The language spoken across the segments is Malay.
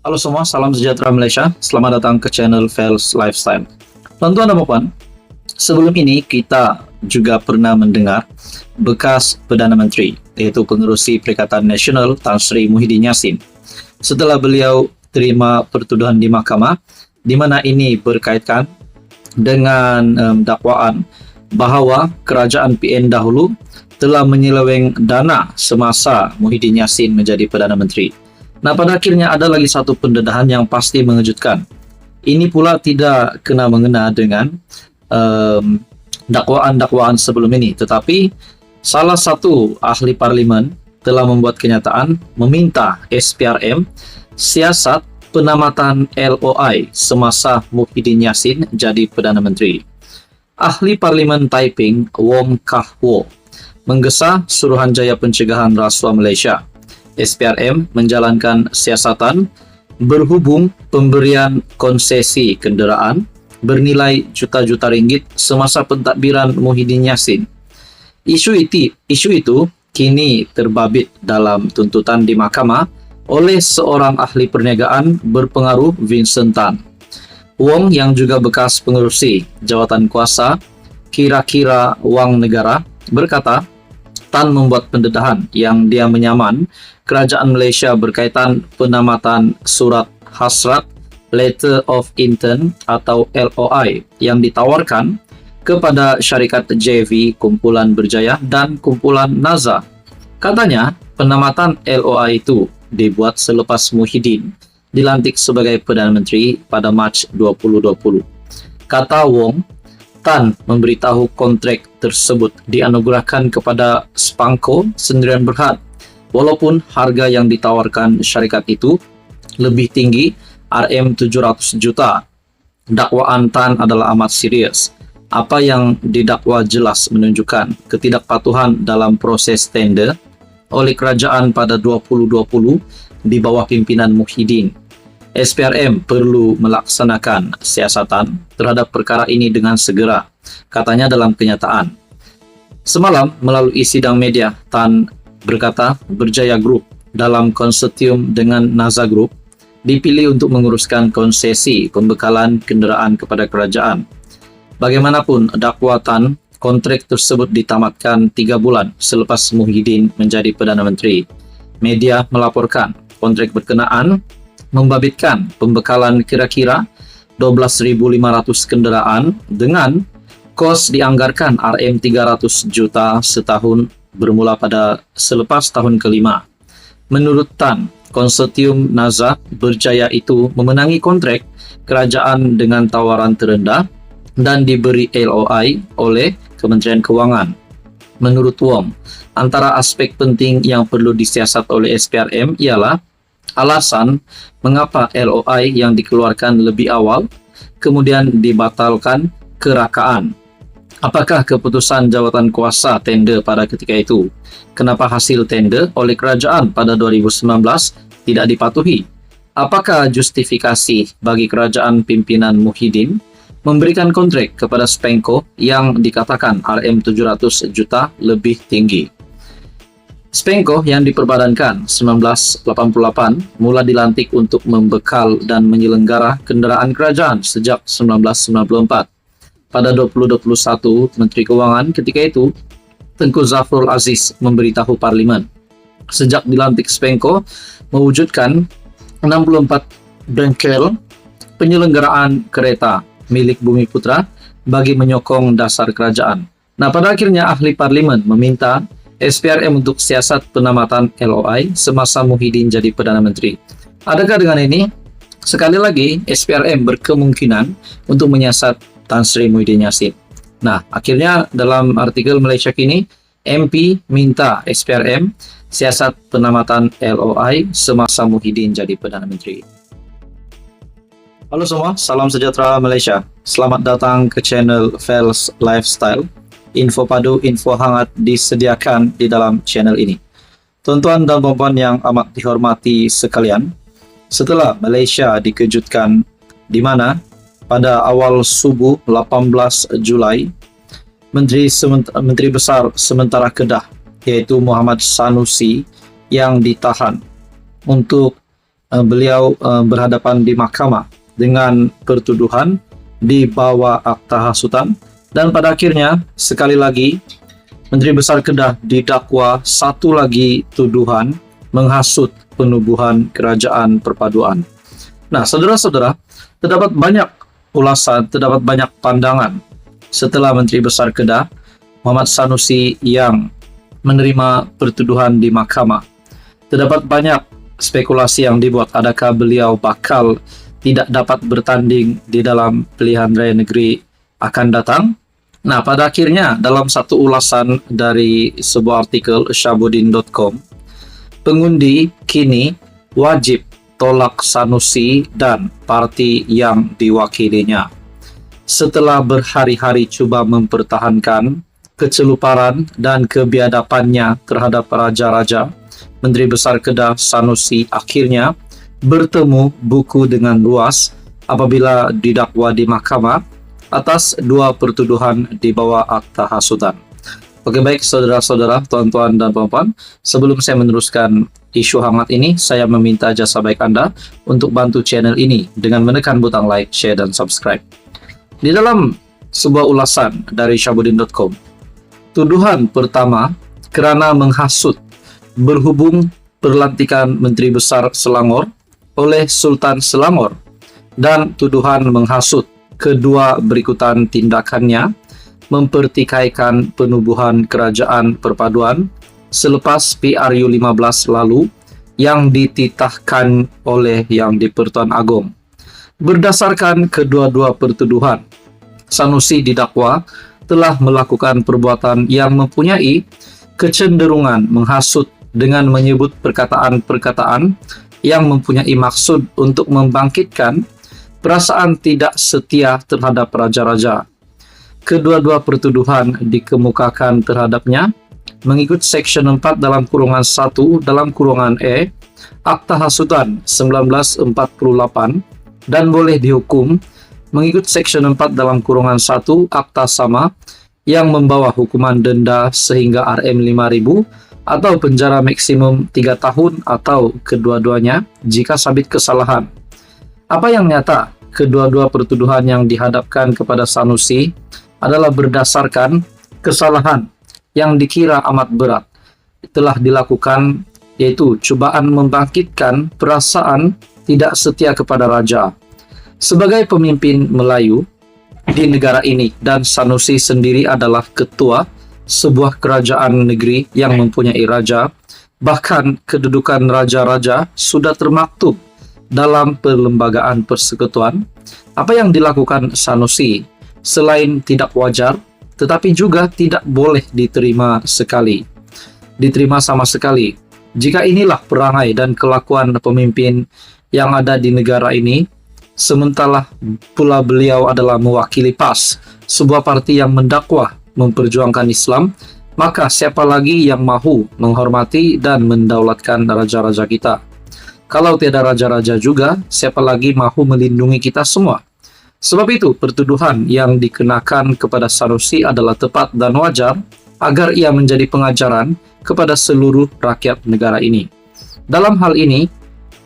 Halo semua, salam sejahtera Malaysia. Selamat datang ke channel Fels Lifestyle. Tuan-tuan dan puan, sebelum ini kita juga pernah mendengar bekas Perdana Menteri, yaitu Pengerusi Perikatan Nasional Tan Sri Muhyiddin Yassin. Setelah beliau terima pertuduhan di mahkamah, di mana ini berkaitan dengan dakwaan bahawa kerajaan PN dahulu telah menyeleweng dana semasa Muhyiddin Yassin menjadi Perdana Menteri. Nah, pada akhirnya ada lagi satu pendedahan yang pasti mengejutkan. Ini pula tidak kena-mengena dengan dakwaan-dakwaan sebelum ini. Tetapi salah satu ahli parlimen telah membuat kenyataan meminta SPRM siasat penamatan LOI semasa Muhyiddin Yassin jadi Perdana Menteri. Ahli parlimen Taiping Wong Kah Wo menggesa Suruhanjaya Pencegahan Rasuah Malaysia SPRM menjalankan siasatan berhubung pemberian konsesi kenderaan bernilai juta-juta ringgit semasa pentadbiran Muhyiddin Yassin. Isu itu kini terbabit dalam tuntutan di mahkamah oleh seorang ahli perniagaan berpengaruh Vincent Tan. Wong yang juga bekas pengerusi jawatan kuasa kira-kira wang negara berkata Tan membuat pendedahan yang dia menyaman kerajaan Malaysia berkaitan penamatan surat hasrat Letter of Intent atau LOI yang ditawarkan kepada syarikat JV Kumpulan Berjaya dan Kumpulan Naza. Katanya, penamatan LOI itu dibuat selepas Muhyiddin dilantik sebagai Perdana Menteri pada Mac 2020. Kata Wong, Tan memberitahu kontrak tersebut dianugerahkan kepada Spangko Sendirian Berhad walaupun harga yang ditawarkan syarikat itu lebih tinggi RM700 juta. Dakwaan Tan adalah amat serius. Apa yang didakwa jelas menunjukkan ketidakpatuhan dalam proses tender oleh kerajaan pada 2020 di bawah pimpinan Muhyiddin. SPRM perlu melaksanakan siasatan terhadap perkara ini dengan segera, katanya dalam kenyataan. Semalam, melalui sidang media, Tan berkata Berjaya Group dalam konsortium dengan Naza Group dipilih untuk menguruskan konsesi pembekalan kenderaan kepada kerajaan. Bagaimanapun, dakwa Tan, kontrak tersebut ditamatkan 3 bulan selepas Muhyiddin menjadi Perdana Menteri. Media melaporkan kontrak berkenaan membabitkan pembekalan kira-kira 12.500 kenderaan dengan kos dianggarkan RM300 juta setahun bermula pada selepas tahun kelima. Menurut Tan, konsortium Naza Berjaya itu memenangi kontrak kerajaan dengan tawaran terendah dan diberi LOI oleh Kementerian Kewangan. Menurut Wong, antara aspek penting yang perlu disiasat oleh SPRM ialah alasan mengapa LOI yang dikeluarkan lebih awal kemudian dibatalkan kerakaan. Apakah keputusan jawatan kuasa tender pada ketika itu? Kenapa hasil tender oleh kerajaan pada 2019 tidak dipatuhi? Apakah justifikasi bagi kerajaan pimpinan Muhyiddin memberikan kontrak kepada Spangko yang dikatakan RM700 juta lebih tinggi? Spangko yang diperbadankan 1988 mula dilantik untuk membekal dan menyelenggara kenderaan kerajaan sejak 1994. Pada 2021, Menteri Kewangan ketika itu, Tengku Zafrul Aziz memberitahu Parlimen. Sejak dilantik Spangko, mewujudkan 64 bengkel penyelenggaraan kereta milik Bumi Putra bagi menyokong dasar kerajaan. Nah, pada akhirnya ahli Parlimen meminta SPRM untuk siasat penamatan LOI semasa Muhyiddin jadi Perdana Menteri. Adakah dengan ini, sekali lagi SPRM berkemungkinan untuk menyiasat Tan Sri Muhyiddin Yassin? Nah, akhirnya dalam artikel Malaysia Kini, MP minta SPRM siasat penamatan LOI semasa Muhyiddin jadi Perdana Menteri. Halo semua, salam sejahtera Malaysia. Selamat datang ke channel Fels Lifestyle. Info padu, info hangat disediakan di dalam channel ini. Tuan-tuan dan puan-puan yang amat dihormati sekalian, setelah Malaysia dikejutkan di mana pada awal subuh 18 Julai, Menteri Besar Sementara Kedah, yaitu Muhammad Sanusi, yang ditahan untuk beliau berhadapan di mahkamah dengan pertuduhan di bawah akta hasutan, dan pada akhirnya sekali lagi Menteri Besar Kedah didakwa satu lagi tuduhan menghasut penubuhan kerajaan perpaduan. Nah, saudara-saudara, terdapat banyak ulasan, terdapat banyak pandangan setelah Menteri Besar Kedah Muhammad Sanusi yang menerima pertuduhan di mahkamah. Terdapat banyak spekulasi yang dibuat, adakah beliau bakal tidak dapat bertanding di dalam pilihan raya negeri akan datang. Nah, pada akhirnya dalam satu ulasan dari sebuah artikel syahbudin.com, pengundi kini wajib tolak Sanusi dan parti yang diwakilinya. Setelah berhari-hari coba mempertahankan keceluparan dan kebiadabannya terhadap raja-raja, Menteri Besar Kedah Sanusi akhirnya bertemu buku dengan luas apabila didakwa di mahkamah atas dua pertuduhan di bawah akta hasutan. Oke, baik saudara-saudara, tuan-tuan dan puan-puan, sebelum saya meneruskan isu hangat ini, saya meminta jasa baik Anda untuk bantu channel ini dengan menekan butang like, share, dan subscribe. Di dalam sebuah ulasan dari syahbudin.com, tuduhan pertama kerana menghasut berhubung perlantikan Menteri Besar Selangor oleh Sultan Selangor, dan tuduhan menghasut kedua berikutan tindakannya mempertikaikan penubuhan kerajaan perpaduan selepas PRU 15 lalu yang dititahkan oleh Yang di-Pertuan Agong. Berdasarkan kedua-dua pertuduhan, Sanusi didakwa telah melakukan perbuatan yang mempunyai kecenderungan menghasut dengan menyebut perkataan-perkataan yang mempunyai maksud untuk membangkitkan perasaan tidak setia terhadap raja-raja. Kedua-dua pertuduhan dikemukakan terhadapnya mengikut Seksyen 4 dalam kurungan 1 dalam kurungan E Akta Hasutan 1948 dan boleh dihukum mengikut Seksyen 4 dalam kurungan 1 Akta Sama yang membawa hukuman denda sehingga Rm5.000 atau penjara maksimum 3 tahun atau kedua-duanya jika sabit kesalahan. Apa yang nyata, kedua-dua pertuduhan yang dihadapkan kepada Sanusi adalah berdasarkan kesalahan yang dikira amat berat telah dilakukan, yaitu cubaan membangkitkan perasaan tidak setia kepada raja. Sebagai pemimpin Melayu di negara ini, dan Sanusi sendiri adalah ketua sebuah kerajaan negeri yang mempunyai raja, bahkan kedudukan raja-raja sudah termaktub dalam perlembagaan persekutuan. Apa yang dilakukan Sanusi selain tidak wajar, tetapi juga tidak boleh diterima sama sekali. Jika inilah perangai dan kelakuan pemimpin yang ada di negara ini, sementara pula beliau adalah mewakili PAS, sebuah parti yang mendakwah memperjuangkan Islam, maka siapa lagi yang mahu menghormati dan mendaulatkan raja-raja kita? Kalau tiada raja-raja juga, siapa lagi mahu melindungi kita semua? Sebab itu, pertuduhan yang dikenakan kepada Sanusi adalah tepat dan wajar agar ia menjadi pengajaran kepada seluruh rakyat negara ini. Dalam hal ini,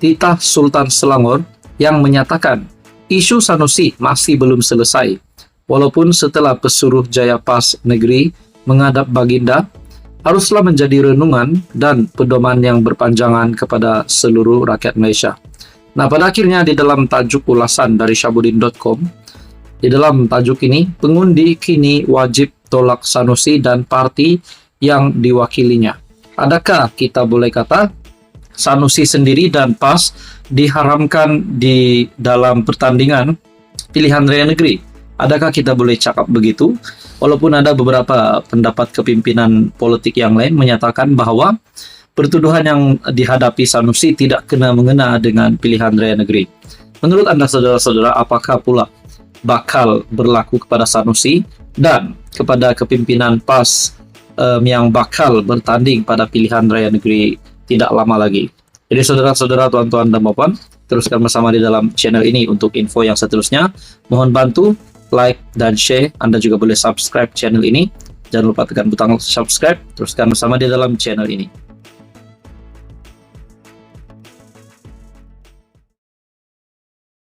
titah Sultan Selangor yang menyatakan isu Sanusi masih belum selesai, walaupun setelah pesuruh Jaya Pas Negeri menghadap Baginda, haruslah menjadi renungan dan pedoman yang berpanjangan kepada seluruh rakyat Malaysia. Nah, pada akhirnya di dalam tajuk ulasan dari syahbudin.com, di dalam tajuk ini, pengundi kini wajib tolak Sanusi dan parti yang diwakilinya. Adakah kita boleh kata Sanusi sendiri dan PAS diharamkan di dalam pertandingan pilihan raya negeri? Adakah kita boleh cakap begitu? Walaupun ada beberapa pendapat kepimpinan politik yang lain menyatakan bahwa pertuduhan yang dihadapi Sanusi tidak kena-mengena dengan pilihan raya negeri. Menurut Anda, saudara-saudara, apakah pula bakal berlaku kepada Sanusi dan kepada kepimpinan PAS yang bakal bertanding pada pilihan raya negeri tidak lama lagi? Jadi saudara-saudara, tuan-tuan dan puan, teruskan bersama di dalam channel ini untuk info yang seterusnya. Mohon bantu like dan share. Anda juga boleh subscribe channel ini. Jangan lupa tekan butang subscribe. Teruskan bersama di dalam channel ini.